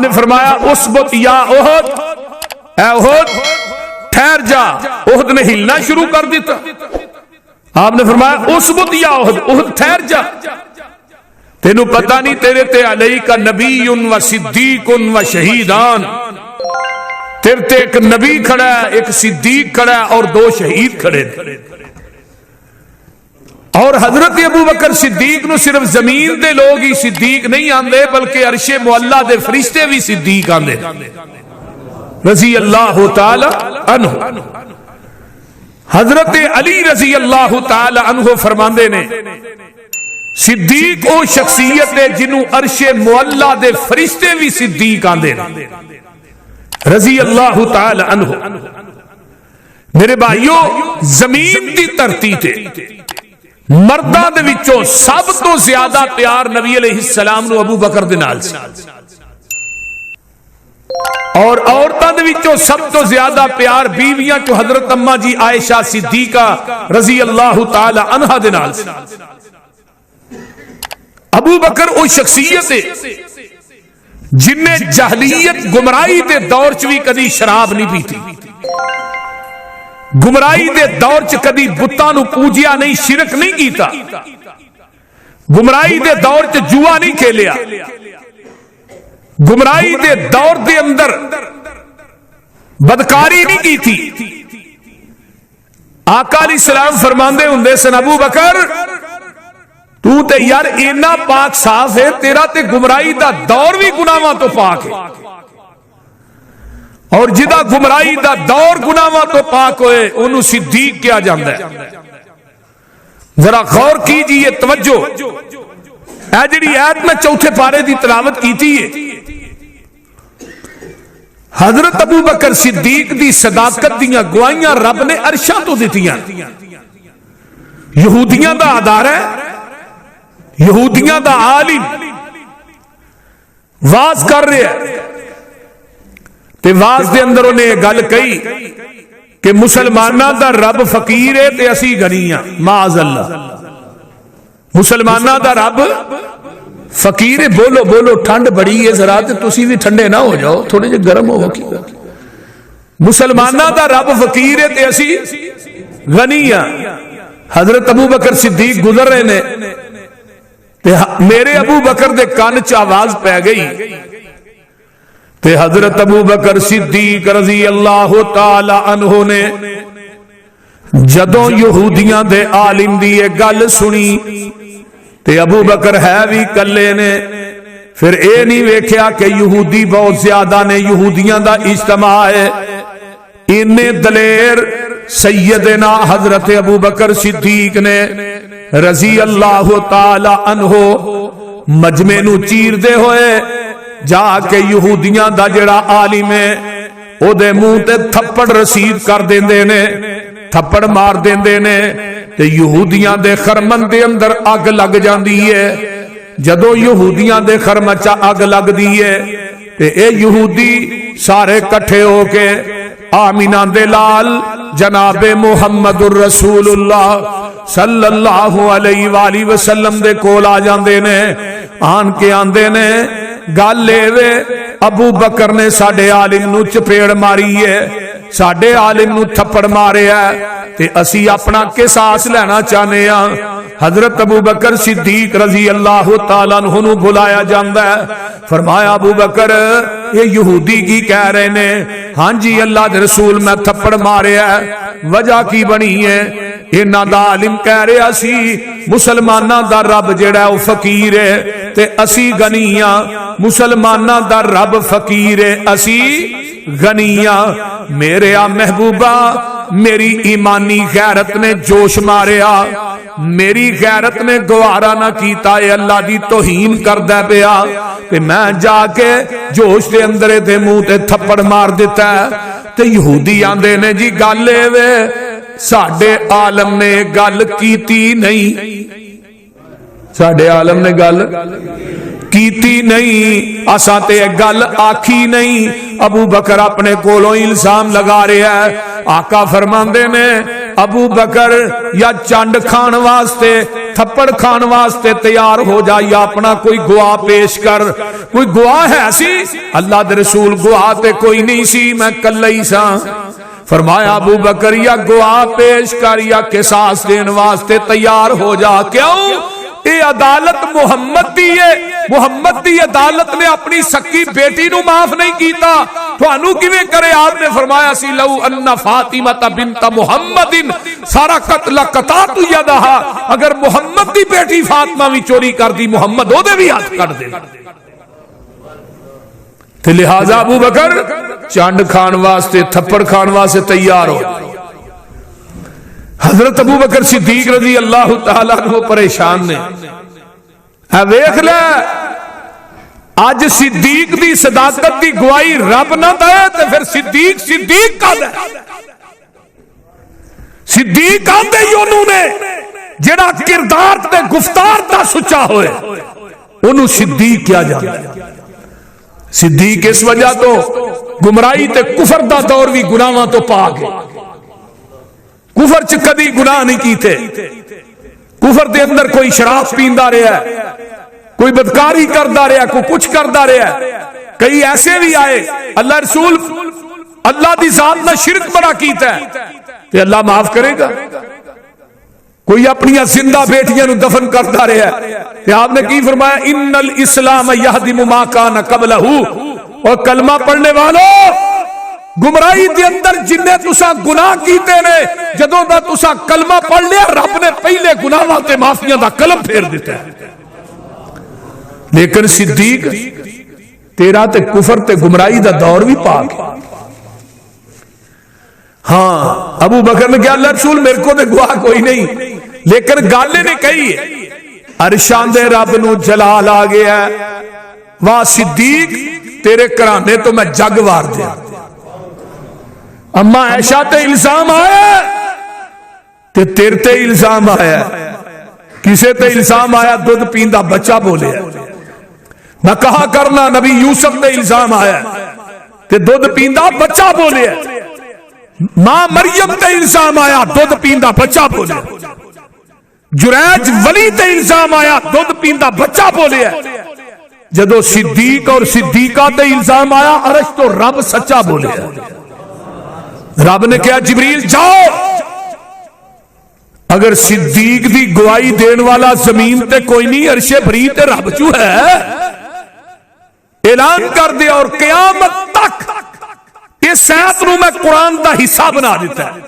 نے فرمایا اسبت یا احد، اے احد ٹھہر جا۔ احد نے ہلنا شروع کر دیتا۔ آپ نے فرمایا اسبت یا احد، احد ٹھہر جا، تینوں پتہ نہیں تیرے تے علیہ کا نبی و صدیق و شہیدان، تیرے تے ایک نبی کھڑا ہے، ایک صدیق کھڑا ہے اور 2 شہید کھڑے ہیں۔ اور حضرت ابو بکر صدیق نو صرف زمین دے لوگ ہی صدیق نہیں آندے، بلکہ عرش معلا دے فرشتے بھی صدیق آندے رضی اللہ تعالی عنہ۔ حضرت علی رضی اللہ تعالی عنہ فرماندے نے صدیق او شخصیت ہے جنہوں عرش معلا دے فرشتے بھی صدیق آندے رضی اللہ تعالی عنہ۔ میرے بھائیو، زمین دی دھرتی تے مرداں دے وچوں سب تو زیادہ پیار نبی علیہ السلام نو ابو بکر دے نال سی، اور عورتاں دے وچوں سب تو زیادہ پیار بیویاں چوں حضرت اماں جی عائشہ صدیقہ رضی اللہ تعالی عنہا دے نال سی۔ ابو بکر او شخصیت ہے جن نے جہلیت گمراہی دے دور چ بھی کدی شراب نہیں پیتی، گمراہی دے دور چ کدی بتاں نو پوجیا نہیں، شرک نہیں کیتا، گمراہی دے دور چ جوا نہیں کھیلیا، گمراہی دے دور دے اندر بدکاری نہیں کی تھی۔ آقا علیہ السلام فرماندے ہوندے سن ابو بکر تو تے یار اینا پاک صاف ہے، تیرا تے گمراہی دا دور بھی گناہاں تو پاک ہے، اور جدا گمراہی دا دور گناہاں تو پاک ہوئے انہوں صدیق کیا جاندہ ہے۔ ذرا غور کیجئے، توجہ، اے جڑی آیت میں چوتھے پارے دی تلاوت کیتی ہے، حضرت ابو بکر صدیق دی صداقت دیاں گواہیاں رب نے عرشاں تو دیتیاں۔ یہودیاں دا ادارہ ہے، یہودیاں دا عالم واز کر رہے ہیں، تے واز دے اندر انہیں گل کہی کہ مسلمانہ دا رب فقیر ہے تے اسی غنی ہاں، معاذ اللہ، مسلمانہ دا رب فقیر ہے۔ بولو بولو، ٹھنڈ بڑی ہے ذرا تے تسی بھی ٹھنڈے نہ ہو جاؤ، تھوڑے جے گرم ہو کی مسلمانہ دا رب فقیر ہے تے اسی غنی ہاں۔ حضرت ابو بکر صدیق گزر رہے نے، میرے ابو بکر دے کان چ آواز پہ گئی تے حضرت ابو بکر صدیق رضی اللہ تعالی عنہ نے جدوں یہودیاں دے عالم دی یہ گل سنی تے ابو بکر ہے بھی کلے نے، پھر اے نہیں ویکھیا کہ یہودی بہت زیادہ نے، یہودیاں دا اجتماع ہے، انہیں دلیر سیدنا حضرت ابو بکر صدیق نے رضی اللہ تعالی عنہ مجمع نو چیر دے ہوئے جا کے یہودیاں دا جڑا عالم ہے او دے منہ تے تھپڑ رسید کر دیندے نے، تھپڑ مار دیندے نے، تے یہودیاں دے خرمن دے اندر اگ لگ جاندی ہے۔ جدو یہودیاں دے خرمن چا اگ لگ دی ہے تے اے یہودی سارے کٹھے ہو کے آمینہ دے لال جناب محمد الرسول اللہ صلی اللہ علیہ وآلہ وسلم دے کول آ جاندے نے، آن کے آندے نے گل لے وے ابو بکر نے ساڈے عالم نو چپیڑ ماری ہے، ساڈے عالم نو تھپڑ مارے ہے تے اسی اپنا قصاص لینا چاہنے ہاں۔ حضرت ابو بکر صدیق رضی اللہ تعالیٰ عنہ نو بلایا جاندہ ہے، فرمایا ابو بکر یہ یہودی کی کہہ رہے نے؟ ہاں جی اللہ دے رسول میں تھپڑ مارے ہے، وجہ کی بنی ہے؟ انہاں دا عالم کہہ رہا سی مسلمانہ دا رب جڑا ہے وہ فقیر ہے تے اسی غنیاں، مسلمانہ دا رب فقیر ہے اسی غنیاں۔ میرے محبوبہ میری ایمانی غیرت نے جوش ماریا، میری غیرت نے گوارا نہ کیتا اے اللہ دی توہین کردہ پیا کہ میں جا کے جوش دے اندرے دے منہ تے تھپڑ مار دیتا ہے۔ تے یہودی آندے نے جی گل لے وے ساڈے عالم نے گل کیتی نہیں، ساڈے عالم نے گل کیتی نہیں، اساں تے گل آکھی نہیں۔ ابو بکر اپنے کولوں الزام لگا رہے ہیں۔ آقا فرماندے نے ابو بکر یا چانڈ کھان واسطے تھپڑ کھان واسطے تیار ہو جا یا اپنا کوئی گواہ پیش کر. کوئی گواہ ہے سی؟ اللہ دے رسول گواہ تے کوئی نہیں سی، میں کلے ہی سا. فرمایا ابو بکر یا گواہ پیش کر یا قصاص دین واسطے تیار ہو جا. کیوں؟ یہ عدالت محمد دی ہے. محمد دی عدالت نے اپنی سکی بیٹی نو معاف نہیں کیتا، تھانو کیویں کرے؟ آپ نے فرمایا سی لو ان فاطمہ بنت محمد سارا قتل قطعت یدہا، اگر محمد دی بیٹی فاطمہ بھی چوری کر دی محمد او دے بھی ہاتھ کٹ دے. تے لہذا ابو بکر چانڈ کھان واسطے تھپڑ کھان واسطے تیار ہو. حضرت ابو بکر صدیق رضی اللہ تعالیٰ عنہ پریشان نے. ویکھ لے اج صدیق دی صداقت دی گواہی رب نہ دے تے پھر صدیق کا دے. صدیق آندے یونو نے جڑا کردار تے گفتار دا سچا ہوئے انہوں صدیق کیا جاتا ہے. صدیق اس وجہ تو گمراہی تے کفر دا دور بھی گناہاں تو پاک ہے. کفر چ کدی گناہ نہیں کیتے. کفر دے اندر کوئی شراب پیندا رہا ہے، کوئی بدکاری کردا رہا، کوئی کچھ کردا رہا. کئی ایسے بھی آئے اللہ رسول اللہ دی ذات نہ شرک بڑا کیتا ہے تے اللہ معاف کرے گا. کوئی اپنی زندہ بیٹیاں نو دفن کرتا رہا ہے تے آپ نے کی فرمایا ان الاسلام یہدم ما کان قبلہ. اور کلمہ پڑھنے والوں گمراہی دے اندر جنہیں تسا گناہ کیتے نے جدوں دا تسا کلمہ پڑھ لیا رب نے پہلے گناہاں تے معافیاں دا قلم پھیر دیتا ہے. لیکن صدیق تیرا تے کفر تے گمراہی دا دور بھی پاک ہے. ہاں ابو بکر نے کہا اللہ رسول میرے کو تے گواہ کوئی نہیں، لیکن گالے نے کہی ہے عرشاں دے رب نو جلال آ گیا ہے. واہ صدیق تیرے کرانے تو میں جگ وار دیا. اما عائشہ تے الزام آیا تے تیرے تے الزام آیا. کسے تے الزام آیا دودھ پیندا بچہ بولے. نہ کہا کرنا نبی یوسف تے الزام آیا تے دودھ پیندا بچہ بولے. ماں مریم تے الزام آیا دودھ پیندا بچہ بولے. جریج ولی تے الزام آیا دودھ پیندا بچہ بولے. جدو صدیق اور صدیقہ تے الزام آیا عرش تو رب سچا بولے. رب نے کہا جبریل جاؤ، اگر صدیق دی گواہی دین والا زمین تے کوئی نہیں عرش بری تے رب چو ہے، اعلان کر دے اور قیامت تک اس آیت نو میں قرآن دا حصہ بنا دیتا ہے.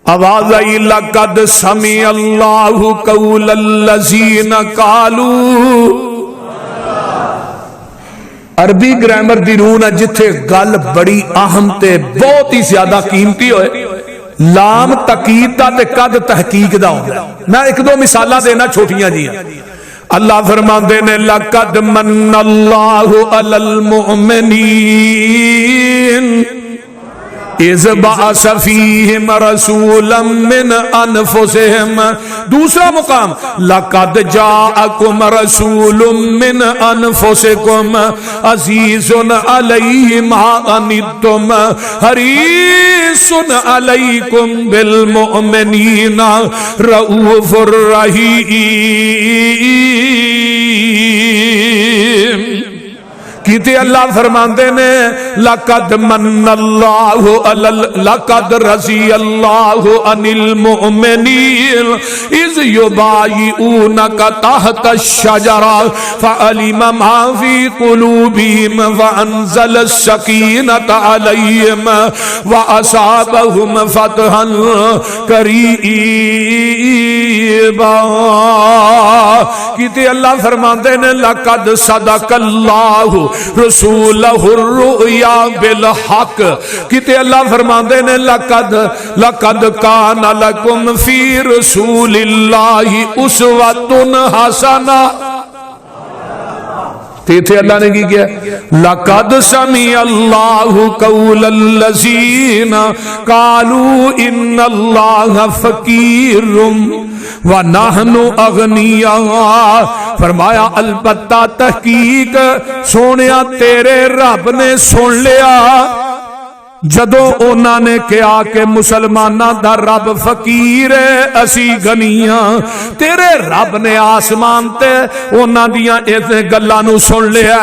آواز آئی لقد سمع اللہ قول الذین قالوا. عربی گرامر دی روح نہ جتھے گل بڑی اہم تے بہت ہی زیادہ قیمتی ہوئے لام تقید دا تے قد تحقیق دا ہوگا. میں ایک دو مثالہ دینا چھوٹیاں جی. اللہ فرماندے نے لقد من اللہ علی المؤمنین اذ بعث فیہم رسولا من انفسہم. دوسرا مقام لقد جاءکم رسول من انفسکم عزیز علیہ ما عنتم حریص علیکم بالمؤمنین رؤوف الرحیم. کیتے اللہ فرماندے نے لقد من اللہ لقد رضی اللہ عن المؤمنین اذ یبایعونک تحت الشجرہ فعلم ما فی قلوبہم وانزل السکینۃ علیہم واصابہم فتحا قریبا. کیتے اللہ فرماندے نے لقد صدق اللہ رسولہ الرؤیا بالحق. کتے اللہ فرماندے نے لقد کان لکم فی رسول اللہ اسوۃ حسنہ. تیتھے اللہ نے کی کیا لقد سمع اللہ قول الذین قالوا ان اللہ فقیر وَنَحْنُ أَغْنِيَاء. فرمایا البتہ تحقیق سونیا تیرے رب نے سن لیا جدوں انہاں نے کہا کہ مسلماناں دا رب فقیر ہے اسی غنیاں، تیرے رب نے آسمان تے انہاں دیاں اس گلاں نو سن لیا،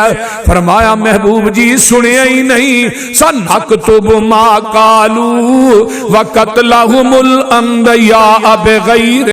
فرمایا محبوب جی سنیا ہی نہیں، سنکتب ما قالوا وقتلہم الانبیاء بغیر